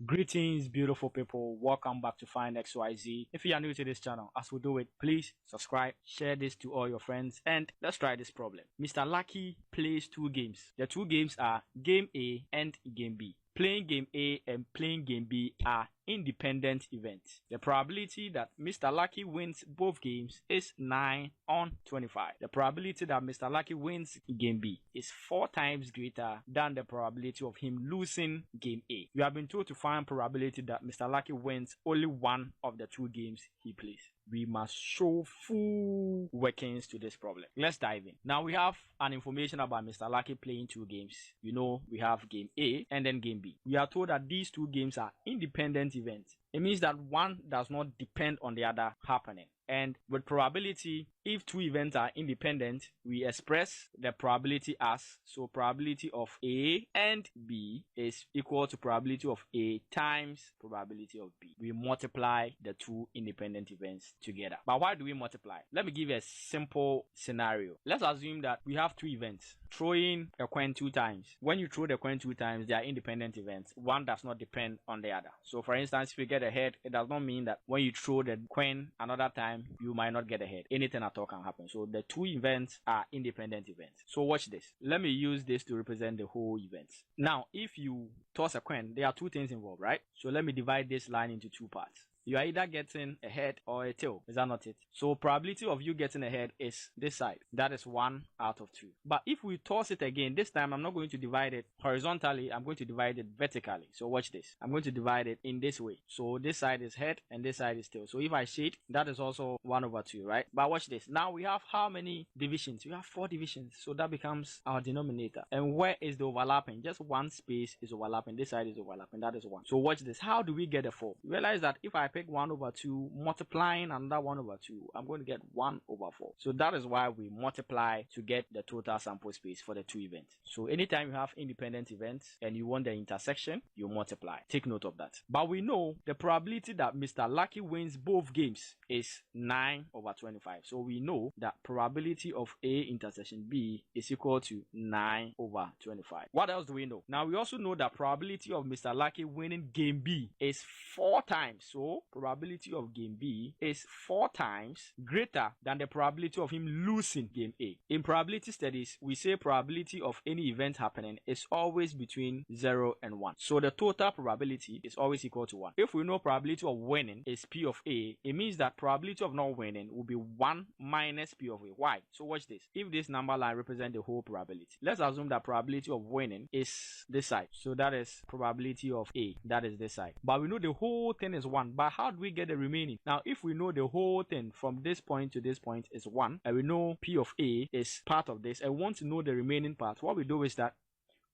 Greetings, beautiful people. Welcome back to Find XYZ. If you are new to this channel, as we do it, please subscribe, share this to all your friends, and let's try this problem. Mr. Lucky plays two games. The two games are Game A and Game B. Playing Game A and playing Game B are independent events. The probability that Mr. Lucky wins both games is 9 on 25. The probability that Mr. Lucky wins Game B is 4 times greater than the probability of him losing Game A. You have been told to find probability that Mr. Lucky wins only one of the two games he plays. We must show full workings to this problem. Let's dive in. Now we have an information about Mr. Lucky playing two games. You know, we have Game A and then Game B. We are told that these two games are independent events. It means that one does not depend on the other happening. And with probability, if two events are independent, we express the probability as, so probability of A and B is equal to probability of A times probability of B. We multiply the two independent events together. But why do we multiply? Let me give you a simple scenario. Let's assume that we have two events. Throwing a coin 2 times. When you throw the coin 2 times, they are independent events. One does not depend on the other. So for instance, if you get a head, it does not mean that when you throw the coin another time, you might not get a head. Anything at all can happen. So the two events are independent events. So watch this. Let me use this to represent the whole event. Now, if you toss a coin, there are two things involved, right? So let me divide this line into two parts. You are either getting a head or a tail. Is that not it? So probability of you getting a head is this side. That is 1 out of 2. But if we toss it again, this time I'm not going to divide it horizontally. I'm going to divide it vertically. So watch this. I'm going to divide it in this way. So this side is head and this side is tail. So if I shade, that is also 1 over 2, right? But watch this. Now we have how many divisions? We have 4 divisions. So that becomes our denominator. And where is the overlapping? Just one space is overlapping. This side is overlapping. That is 1. So watch this. How do we get a 4? You realize that if I pick 1 over 2, multiplying another 1 over 2, I'm going to get 1 over 4. So that is why we multiply to get the total sample space for the two events. So anytime you have independent events and you want the intersection, you multiply. Take note of that. But we know the probability that Mr. Lucky wins both games is 9 over 25. So we know that probability of A intersection B is equal to 9 over 25. What else do we know? Now we also know that probability of Mr. Lucky winning Game B is 4 times. So probability of Game B is 4 times greater than the probability of him losing Game A. In probability studies, we say probability of any event happening is always between 0 and 1. So the total probability is always equal to 1. If we know probability of winning is P of A, it means that probability of not winning will be 1 minus P of A. Why? So watch this. If this number line represents the whole probability, let's assume that probability of winning is this side. So that is probability of A. That is this side. But we know the whole thing is 1. But how do we get the remaining? Now, if we know the whole thing from this point to this point is 1, and we know P of A is part of this, and we want to know the remaining part, what we do is that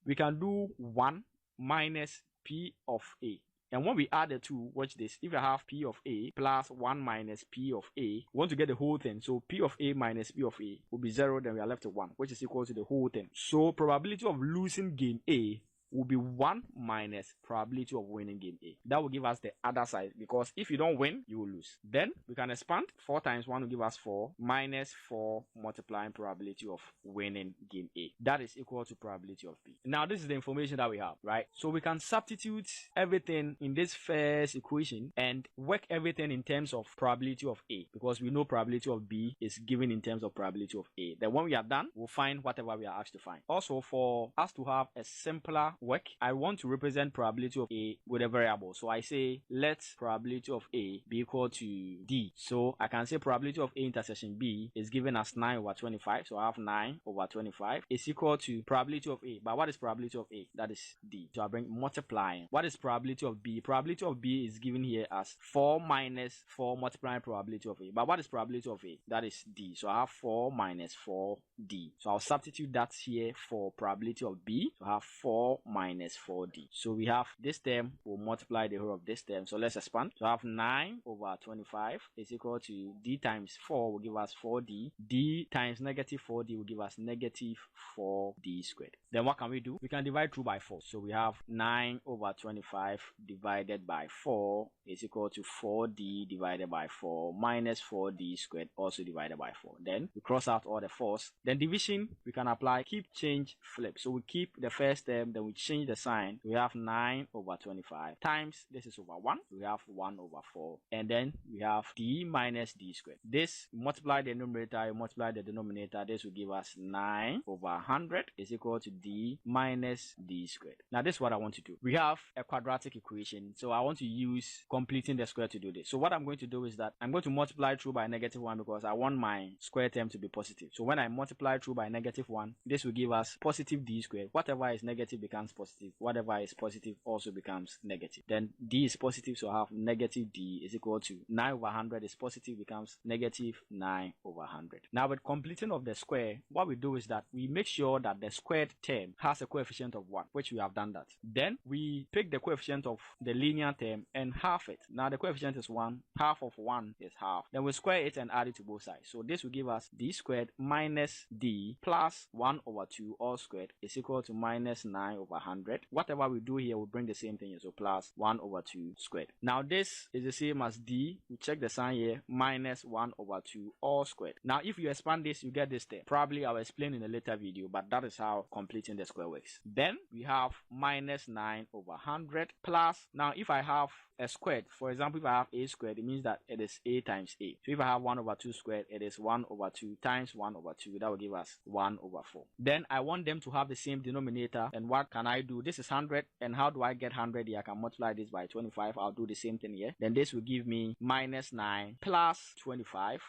we can do 1 minus P of A. And when we add the two, watch this. If I have P of A plus 1 minus P of A, we want to get the whole thing. So P of A minus P of A will be 0, then we are left with 1, which is equal to the whole thing. So probability of losing Game A will be 1 minus probability of winning Game A. That will give us the other side, because if you don't win, you will lose. Then we can expand. 4 times 1 will give us 4 minus 4 multiplying probability of winning Game A. That is equal to probability of B. Now this is the information that we have, right? So we can substitute everything in this first equation and work everything in terms of probability of A, because we know probability of B is given in terms of probability of A. Then when we are done, we'll find whatever we are asked to find. Also, for us to have a simpler work, I want to represent probability of A with a variable. So I say let probability of A be equal to D. So I can say probability of A intersection B is given as 9 over 25. So I have 9 over 25 is equal to probability of A. But what is probability of A? That is D. So I bring multiplying. What is probability of B? Probability of B is given here as 4 minus 4 multiplying probability of A. But what is probability of A? That is D. So I have 4 minus 4D. So I'll substitute that here for probability of B. So I have 4 minus 4D. So we have this term will multiply the whole of this term. So let's expand. So I have 9 over 25 is equal to D times 4 will give us 4D. D times negative 4D will give us negative 4D squared. Then what can we do? We can divide through by 4. So we have 9 over 25 divided by 4 is equal to 4D divided by 4 minus 4D squared also divided by 4. Then we cross out all the 4's. Then division, we can apply keep, change, flip. So we keep the first term, then we change the sign. We have 9 over 25 times, this is over 1. We have 1 over 4. And then we have d minus d squared. This, multiply the numerator, you multiply the denominator. This will give us 9 over 100 is equal to d minus d squared. Now this is what I want to do. We have a quadratic equation, so I want to use completing the square to do this. So what I'm going to do is that I'm going to multiply through by -1 because I want my square term to be positive. So when I multiply through by -1, this will give us positive d squared. Whatever is negative becomes positive. Whatever is positive also becomes negative. Then d is positive, so I have negative d is equal to 9 over 100 is positive, becomes negative 9 over 100. Now with completing of the square, what we do is that we make sure that the squared term has a coefficient of 1, which we have done that. Then we pick the coefficient of the linear term and half it. Now the coefficient is 1, half of 1 is half. Then we square it and add it to both sides. So this will give us d squared minus d plus 1 over 2 all squared is equal to minus 9 over 100. Whatever we do here will bring the same thing here, so plus 1 over 2 squared. Now this is the same as d, we check the sign here, minus 1 over 2 all squared. Now if you expand this, you get this term. Probably I'll explain in a later video, but that is how completing the square works. Then we have minus 9 over 100 plus, now if I have a squared, for example, if I have a squared, it means that it is a times a. So if I have 1 over 2 squared, it is 1 over 2 times 1 over 2. That will give us 1 over 4. Then I want them to have the same denominator. And what can I do? This is 100. And how do I get 100 here? I can multiply this by 25. I'll do the same thing here. Then this will give me minus 9 plus 25.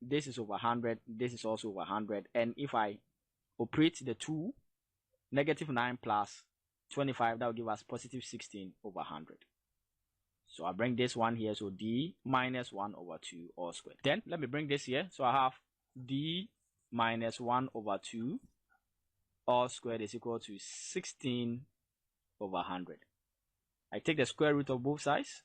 This is over 100. This is also over 100. And if I operate the 2, negative 9 plus 25, that will give us positive 16 over 100. So I bring this one here, so d minus 1 over 2 all squared. Then let me bring this here. So I have d minus 1 over 2 all squared is equal to 16 over 100. I take the square root of both sides.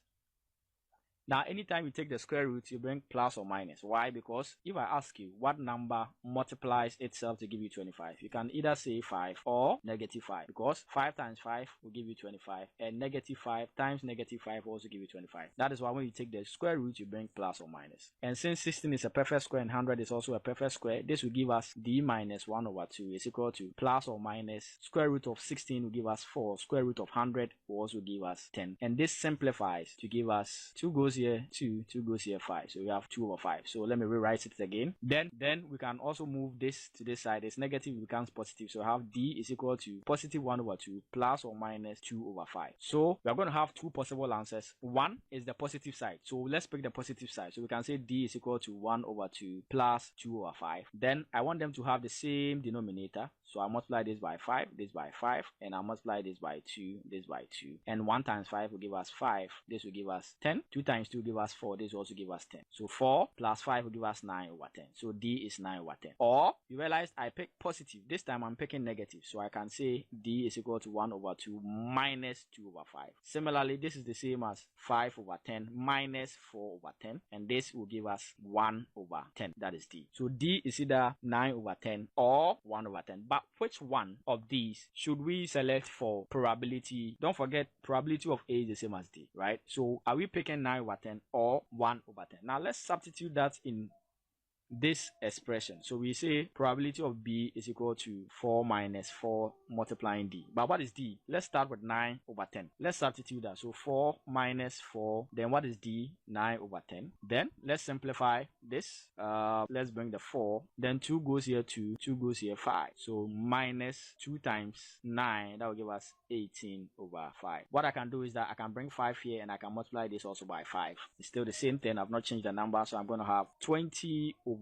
Now, anytime you take the square root, you bring plus or minus. Why? Because if I ask you what number multiplies itself to give you 25, you can either say 5 or negative 5. Because 5 times 5 will give you 25. And negative 5 times negative 5 will also give you 25. That is why when you take the square root, you bring plus or minus. And since 16 is a perfect square and 100 is also a perfect square, this will give us d minus 1 over 2 is equal to plus or minus square root of 16 will give us 4. Square root of 100 will also give us 10. And this simplifies to give us 2 goes here 2 goes here 5, so we have 2 over 5. So let me rewrite it again. Then we can also move this to this side. It's negative becomes positive, so I have d is equal to positive 1 over 2 plus or minus 2 over 5. So we are going to have two possible answers. One is the positive side, so let's pick the positive side. So we can say d is equal to 1 over 2 plus 2 over 5. Then I want them to have the same denominator, so I multiply this by 5, this by 5, and I multiply this by 2, this by 2. And 1 times 5 will give us 5, this will give us 10. 2 times 2 will give us 4, this will also give us 10. So 4 plus 5 will give us 9 over 10. So d is 9 over 10. Or you realize I pick positive. This time I'm picking negative, so I can say d is equal to 1 over 2 minus 2 over 5. Similarly, this is the same as 5 over 10 minus 4 over 10, and this will give us 1 over 10. That is d. So d is either 9 over 10 or 1 over 10. But which one of these should we select for probability? Don't forget, probability of A is the same as D, right? So are we picking 9 over 10 or 1 over 10? Now let's substitute that in this expression. So we say probability of B is equal to 4 minus 4 multiplying D. But what is D? Let's start with 9 over 10. Let's substitute that. So 4 minus 4. Then what is D? 9 over 10. Then let's simplify this. Let's bring the 4. Then 2 goes here 2. 2 goes here 5. So minus 2 times 9. That will give us 18 over 5. What I can do is that I can bring 5 here and I can multiply this also by 5. It's still the same thing. I've not changed the number. So I'm going to have 20 over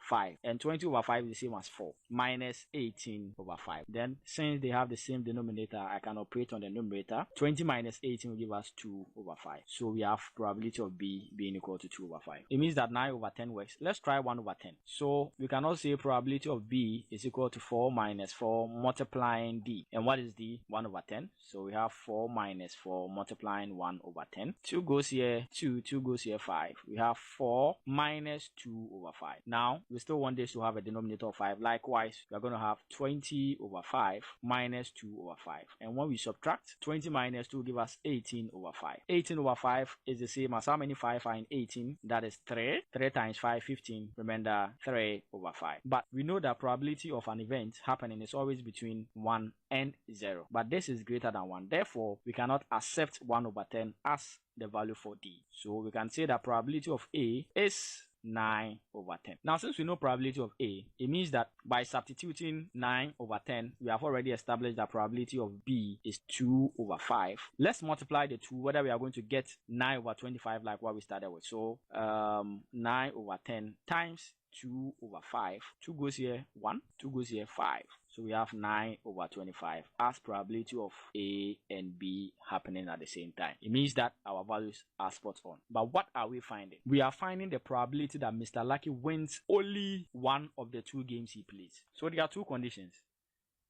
5, and 20 over 5 is the same as 4 minus 18 over 5. Then since they have the same denominator, I can operate on the numerator. 20 minus 18 will give us 2 over 5. So we have probability of B being equal to 2 over 5. It means that 9 over 10 works. Let's try 1 over 10. So we can also say probability of B is equal to 4 minus 4 multiplying D. And what is D? 1 over 10. So we have 4 minus 4 multiplying 1 over 10. 2 goes here 2, 2 goes here 5. We have 4 minus 2 over 5. Now, we still want this to have a denominator of 5. Likewise, we are going to have 20 over 5 minus 2 over 5. And when we subtract, 20 minus 2 give us 18 over 5. 18 over 5 is the same as how many 5 are in 18? That is 3. 3 times 5, 15. Remember, 3 over 5. But we know that probability of an event happening is always between 1 and 0. But this is greater than 1. Therefore, we cannot accept 1 over 10 as the value for D. So we can say that probability of A is 9 over 10. Now, since we know probability of A, it means that by substituting 9 over 10, we have already established that probability of B is 2 over 5. Let's multiply the two, whether we are going to get 9 over 25 like what we started with. So 9 over 10 times 2 over 5. 2 goes here 1, 2 goes here 5. So we have 9 over 25 as probability of A and B happening at the same time. It means that our values are spot on. But what are we finding? We are finding the probability that Mr. Lucky wins only one of the 2 games he plays. So there are 2 conditions.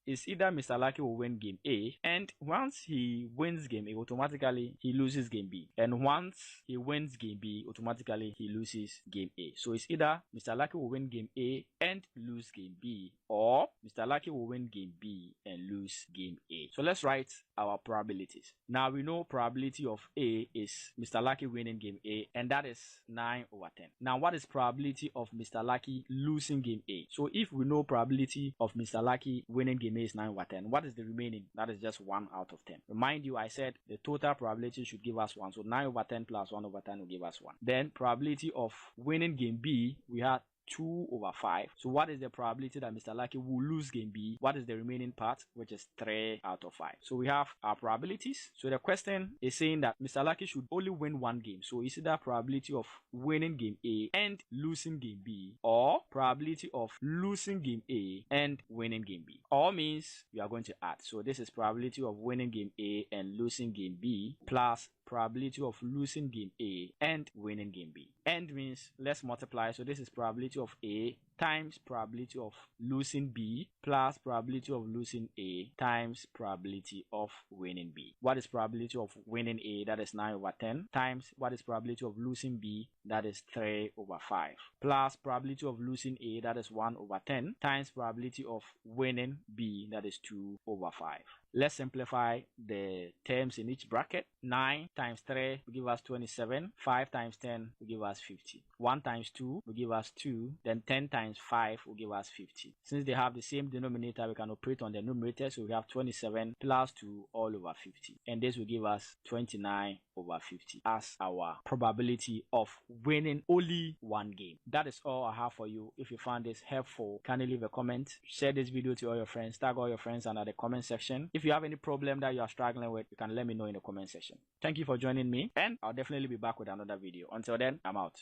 Is either Mr. Lucky will win game A, and once he wins game A, automatically he loses game B. And once he wins game B, automatically he loses game A. So it's either Mr. Lucky will win game A and lose game B, or Mr. Lucky will win game B and lose game A. So let's write our probabilities. Now we know probability of A is Mr. Lucky winning game A, and that is 9 over 10. Now what is probability of Mr. Lucky losing game A? So if we know probability of Mr. Lucky winning game A is 9 over 10, what is the remaining? That is just 1 out of 10. Remind you, I said the total probability should give us 1. So 9 over 10 plus 1 over 10 will give us 1. Then probability of winning game B, we had 2 over 5. So what is the probability that Mr. Lucky will lose game B? What is the remaining part? Which is 3 out of 5. So we have our probabilities. So the question is saying that Mr. Lucky should only win one game. So it's either probability of winning game A and losing game B, or probability of losing game A and winning game B. All means we are going to add. So this is probability of winning game A and losing game B plus probability of losing game A and winning game B. And means let's multiply. So this is probability of A times probability of losing B plus probability of losing A times probability of winning B. What is probability of winning A? That is 9 over 10 times what is probability of losing B? That is 3 over 5 plus probability of losing A, that is 1 over 10 times probability of winning B, that is 2 over 5. Let's simplify the terms in each bracket. 9 times 3 will give us 27. 5 times 10 will give us 50. 1 times 2 will give us 2. Then 10 times 5 will give us 50. Since they have the same denominator, we can operate on the numerator. So we have 27 plus 2 all over 50. And this will give us 29 over 50 as our probability of winning only one game. That is all I have for you. If you found this helpful, kindly leave a comment. Share this video to all your friends. Tag all your friends under the comment section. If you have any problem that you are struggling with, you can let me know in the comment section. Thank you for joining me, and I'll definitely be back with another video. Until then, I'm out.